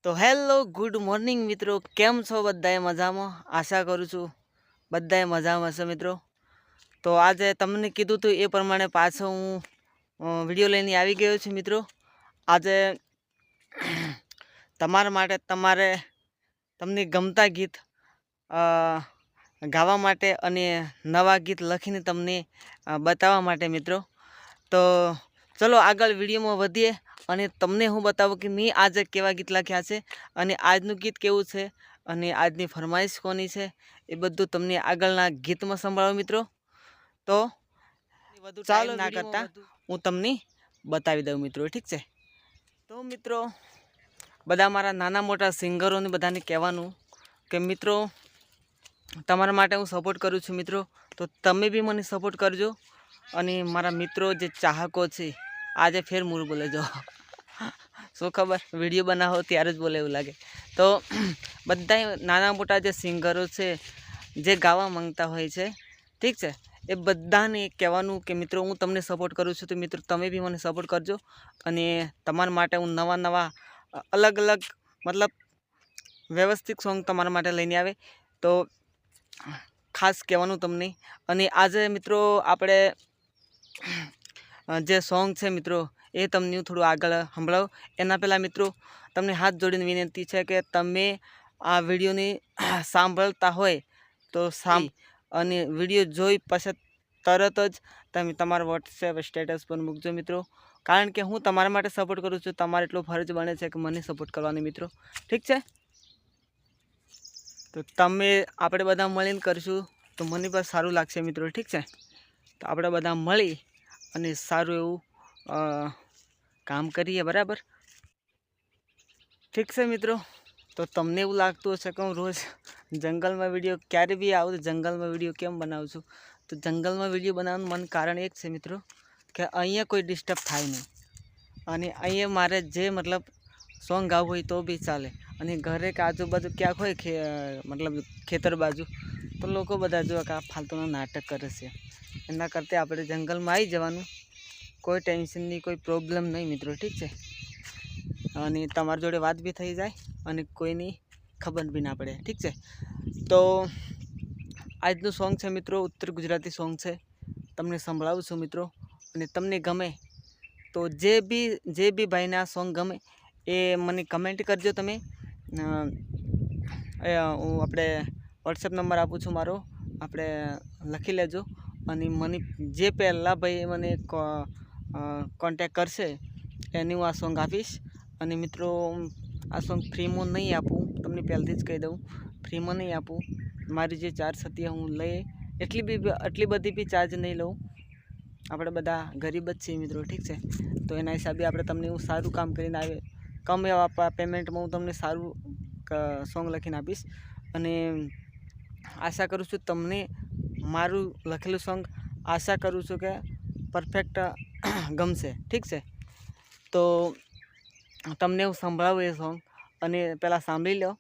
તો hello good morning મિત્રો, કેમ છો બધાએ? મજામાં? આશા કરું છું બધાએ મજામાં હશે મિત્રો. તો આજે તમને કીધું હતું એ પ્રમાણે પાછો હું વિડીયો લઈને આવી ગયો છું મિત્રો. આજે તમારા માટે તમને ગમતા ગીત ગાવા માટે અને નવા ગીત લખીને તમને બતાવવા માટે મિત્રો. તો ચલો આગળ વિડીયોમાં વધીએ અને તમને હું બતાવું કે મેં આજે કેવા ગીત લખ્યા છે અને આજનું ગીત કેવું છે અને આજની ફરમાઈશ કોની છે એ બધું તમને આગળના ગીતમાં સંભળાવો મિત્રો. તો વધુ ચાલો ના કરતા હું તમને બતાવી દઉં મિત્રો, ઠીક છે? તો મિત્રો બધા મારા નાના મોટા સિંગરોને બધાને કહેવાનું કે મિત્રો તમારા માટે હું સપોર્ટ કરું છું મિત્રો. તો તમે બી મને સપોર્ટ કરજો અને મારા મિત્રો જે ચાહકો છે આજે ફેર મૂળ બોલે જો શું ખબર વિડીયો બનાવો ત્યારે જ બોલે એવું લાગે. તો બધા નાના મોટા જે સિંગરો છે જે ગાવા માંગતા હોય છે, ઠીક છે, એ બધાને કહેવાનું કે મિત્રો હું તમને સપોર્ટ કરું છું. તો મિત્રો તમે બી મને સપોર્ટ કરજો અને તમારા માટે હું નવા અલગ અલગ મતલબ વ્યવસ્થિત સોંગ તમારા માટે લઈને આવે. તો ખાસ કહેવાનું તમને. અને આજે મિત્રો આપણે જે સોંગ છે મિત્રો એ તમને હું થોડું આગળ સંભળાવું. એના પહેલાં મિત્રો તમને હાથ જોડીને વિનંતી છે કે તમે આ વિડીયોને સાંભળતા હોય તો અને વિડીયો જોઈ પછી તરત જ તમે તમારા વોટ્સએપ સ્ટેટસ પર મૂકજો મિત્રો. કારણ કે હું તમારા માટે સપોર્ટ કરું છું, તમારે એટલો ફરજ બને છે કે મને સપોર્ટ કરવાની મિત્રો, ઠીક છે? તો તમે આપણે બધા મળીને કરીશું તો મને પણ સારું લાગશે મિત્રો, ઠીક છે? તો આપણે બધા મળી અને સારું એવું કામ કરીએ, બરાબર? ઠીક છે મિત્રો. તો તમને એવું લાગતું હશે કે હું રોજ જંગલમાં વિડીયો ક્યારે બી આવું તો જંગલમાં વિડીયો કેમ બનાવું છું? તો જંગલમાં વિડીયો બનાવવાનું મન કારણ એક છે મિત્રો કે અહીંયા કોઈ ડિસ્ટર્બ થાય નહીં અને અહીંયા મારે જે મતલબ સોંગ ગાવું હોય તો બી ચાલે. અને ઘરે કે આજુબાજુ ક્યાંક હોય મતલબ ખેતર બાજુ તો લોકો બધા જો કે આ ફાલતુનું નાટક કરે છે. એના કરતાં આપણે જંગલમાં આવી જવાનું, કોઈ ટેન્શન નહીં, કોઈ પ્રોબ્લેમ નહીં મિત્રો, ઠીક છે? અને તમારી જોડે વાત બી થઈ જાય અને કોઈની ખબર બી ના પડે, ઠીક છે? તો આજનું સોંગ છે મિત્રો ઉત્તર ગુજરાતી સોંગ છે, તમને સંભળાવું છું મિત્રો. અને તમને ગમે તો જે બી ભાઈને આ સોંગ ગમે એ મને કમેન્ટ કરજો તમે. હું આપણે વોટ્સએપ નંબર આપું છું મારો, આપણે લખી લેજો અને મને જે પહેલાં ભાઈ મને કોન્ટેક કરશે એની હું આ સોંગ આપીશ. અને મિત્રો આ સોંગ ફ્રીમાં નહીં આપું, તમને પહેલાંથી જ કહી દઉં, ફ્રીમાં નહીં આપું. મારી જે ચાર્જ હતી હું લઈ એટલી બધી બી ચાર્જ નહીં લઉં. આપણે બધા ગરીબ જ છીએ મિત્રો, ઠીક છે? તો એના હિસાબે આપણે તમને હું સારું કામ કરીને કમ એવા પેમેન્ટમાં હું તમને સારું સોંગ લખીને આપીશ. અને આશા કરું છું તમને મારું લખેલું સોંગ આશા કરું છું કે પરફેક્ટ ગમશે, ઠીક છે? તો તમને હું સંભળાવું એ સોંગ અને પહેલાં સાંભળી લો.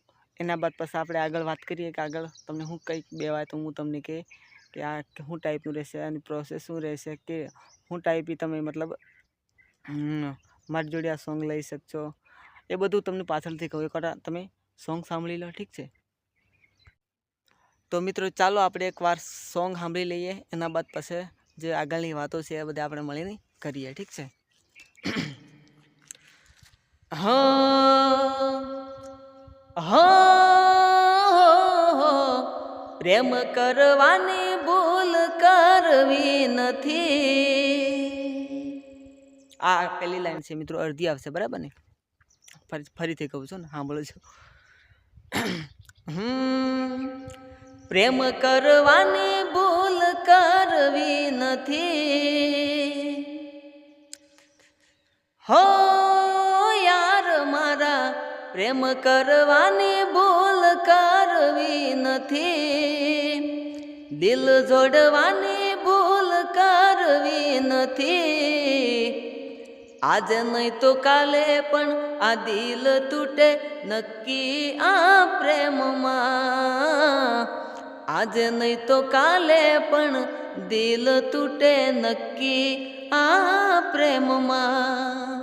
એના બાદ પછી આપણે આગળ વાત કરીએ કે આગળ તમને હું કંઈક બેવાય તો હું તમને કે આ શું ટાઈપનું રહેશે અને પ્રોસેસ શું રહેશે, કે શું ટાઈપી તમે મતલબ મારી જોડે આ સોંગ લઈ શકશો, એ બધું તમને પાછળથી કહું. એકવાર તમે સોંગ સાંભળી લો, ઠીક છે? તો મિત્રો ચાલો આપણે એકવાર સોંગ સાંભળી લઈએ, એના બાદ પછી જે આગળની વાતો છે એ બધી આપણે મળીને કરીએ, ઠીક છે? પ્રેમ કરવાની ભૂલ કરવી નથી. આ પહેલી લાઈન છે મિત્રો, અડધી આવશે, બરાબર ને? ફરીથી કહું છું ને, સાંભળો છો. પ્રેમ કરવાની ભૂલ કરવી નથી હો યાર મારા, પ્રેમ કરવાની ભૂલ કરવી નથી, દિલ જોડવાની ભૂલ કરવી નથી. આજે નહીં તો કાલે પણ આ દિલ તૂટે નક્કી આ પ્રેમમાં. આજે નહીં તો કાલે પણ દિલ તૂટે નક્કી આ પ્રેમમાં.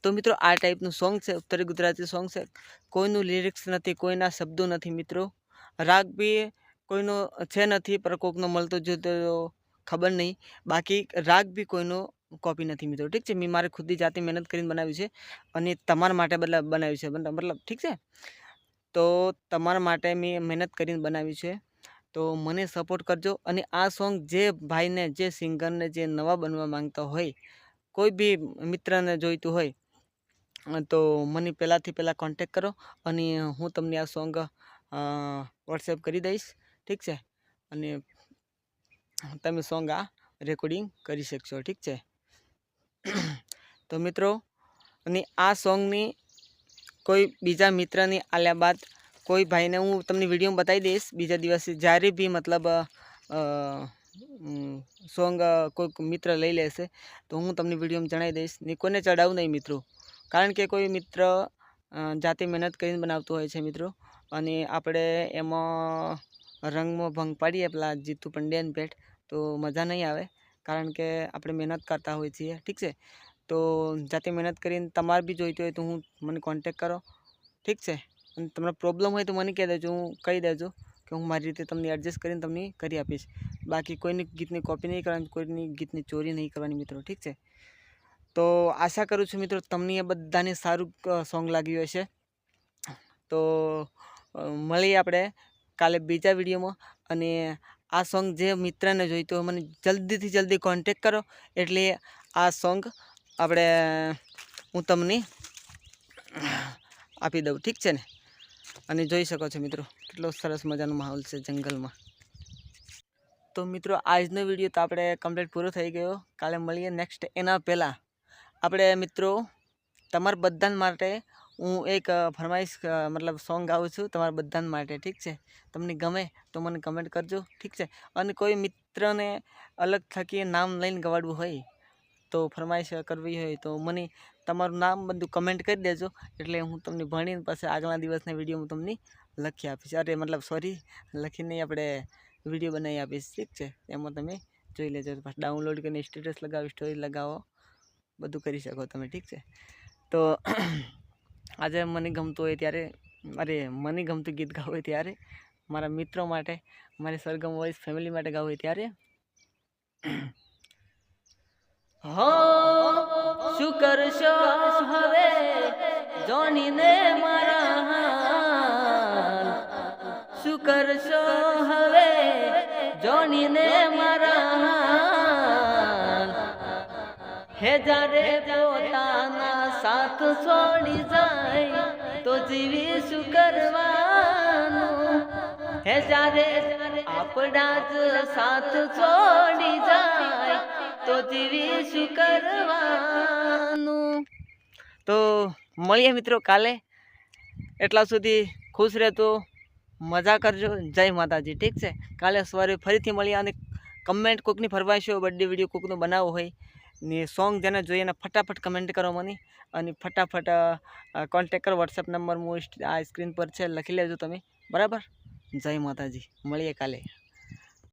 તો મિત્રો આ ટાઈપનું સોંગ છે, ઉત્તરી ગુજરાતી સોંગ છે. કોઈનું લિરિક્સ નથી, કોઈના શબ્દો નથી મિત્રો. રાગ બી કોઈનો છે નથી, પર કોકનો મળતો જોતો ખબર નહીં. બાકી રાગ બી કોઈનો કોપી નથી મિત્રો. ઠીક છે, મેં મારી ખુદની જાતે મહેનત કરીને બનાવ્યું છે અને તમારા માટે બનાવ્યું છે. મતલબ ઠીક છે, તો તમારા માટે મેં મહેનત કરીને બનાવ્યું છે. તો મને સપોર્ટ કરજો. અને આ સોંગ જે ભાઈને, જે સિંગરને, જે નવા બનવા માંગતા હોય, કોઈ બી મિત્રને જોઈતું હોય તો મને પહેલાં કોન્ટેક કરો અને હું તમને આ સોંગ વોટ્સએપ કરી દઈશ. ઠીક છે, અને તમે સોંગ આ રેકોર્ડિંગ કરી શકશો. ઠીક છે, તો મિત્રો અને આ સોંગની કોઈ બીજા મિત્રની આલ્યા બાદ કોઈ ભાઈને હું તમને વિડીયો બતાવી દઈશ બીજા દિવસે, જ્યારે બી મતલબ સોંગ કોઈક મિત્ર લઈ લેશે તો હું તમને વિડીયોમાં જણાવી દઈશ. ને કોઈને ચડાવું નહીં મિત્રો, કારણ કે કોઈ મિત્ર જાતે મહેનત કરીને બનાવતો હોય છે મિત્રો. અને આપણે એમાં રંગમાં ભંગ પાડીએ પેલા જીતુ પંડ્યાની પેટ તો મજા નહીં આવે, કારણ કે આપણે મહેનત કરતા હોઈએ છીએ. ઠીક છે, તો જાતે મહેનત કરીને તમારે બી જોઈતું હોય તો મને કોન્ટેક કરો. ઠીક છે, અને તમને પ્રોબ્લેમ હોય તો મને કહી દેજો, હું કહી દેજો કે હું મારી રીતે તમને એડજસ્ટ કરીને તમને કરી આપીશ. બાકી કોઈની ગીતની કોપી નહીં કરવાની, કોઈની ગીતની ચોરી નહીં કરવાની મિત્રો. ઠીક છે, તો આશા કરું છું મિત્રો તમને એ બધાને સારું સોંગ લાગ્યું હશે. તો મળીએ આપણે કાલે બીજા વિડીયોમાં. અને આ સોંગ જે મિત્રને જોઈતો હોય મને જલ્દીથી જલ્દી કોન્ટેક કરો, એટલે આ સોંગ આપણે હું તમને આપી દઉં. ઠીક છે ને, અને જોઈ શકો છો મિત્રો કેટલો સરસ મજાનો માહોલ છે જંગલમાં. તો મિત્રો આજનો વિડીયો તો આપણે કમ્પ્લીટ પૂરો થઈ ગયો. કાલે મળીએ નેક્સ્ટ. એના પહેલાં આપણે મિત્રો તમારા બધા માટે હું એક ફરમાઈશ મતલબ સોંગ ગાઉં છું તમારા બધા માટે. ઠીક છે, તમને ગમે તો મને કમેન્ટ કરજો. ઠીક છે, અને કોઈ મિત્રને અલગ થકી નામ લઈને ગવાડવું હોય તો ફરમાઈશ કરવી હોય તો મને તમારું નામ બધું કમેન્ટ કરી દેજો, એટલે હું તમને ભણીને પછી આગલા દિવસના વિડીયો હું તમને લખી આપીશ. અરે મતલબ સોરી, લખીને આપણે વિડીયો બનાવી આપીશ. ઠીક છે, એમાં તમે જોઈ લેજો. ડાઉનલોડ કરીને સ્ટેટસ લગાવો, સ્ટોરી લગાવો, બધું કરી શકો તમે. ઠીક છે, તો આજે મને ગમતું હોય ત્યારે, મને ગમતું ગીત ગાવું હોય ત્યારે, મારા મિત્રો માટે, મારી સરગમ વોઇસ ફેમિલી માટે ગાવું હોય ત્યારે શું કરશો હવે જોનીને મારા હાલ, શું કરશો હવે જોનીને મારા હાલ. હે જ્યારે પોતાના સાથ છોડી જાય તો જીવી શું કરવાનું. હે જ્યારે આપણા જ સાથ છોડી જાય તો જીવી શું કરવાનું. તો મળીએ મિત્રો કાલે. એટલા સુધી ખુશ રહેતો, મજા કરજો. જય માતાજી. ઠીક છે, કાલે સવારે ફરીથી મળીએ. અને કમેન્ટ કોકની ફરમાઈશ હોય, બર્થડે વિડીયો કોકનો બનાવવો હોય ને સોંગ જેને જોઈએ એને ફટાફટ કમેન્ટ કરો મને, અને ફટાફટ કોન્ટેક કરો. વોટ્સએપ નંબર હું આ સ્ક્રીન પર છે, લખી લેજો તમે. બરાબર, જય માતાજી. મળીએ કાલે.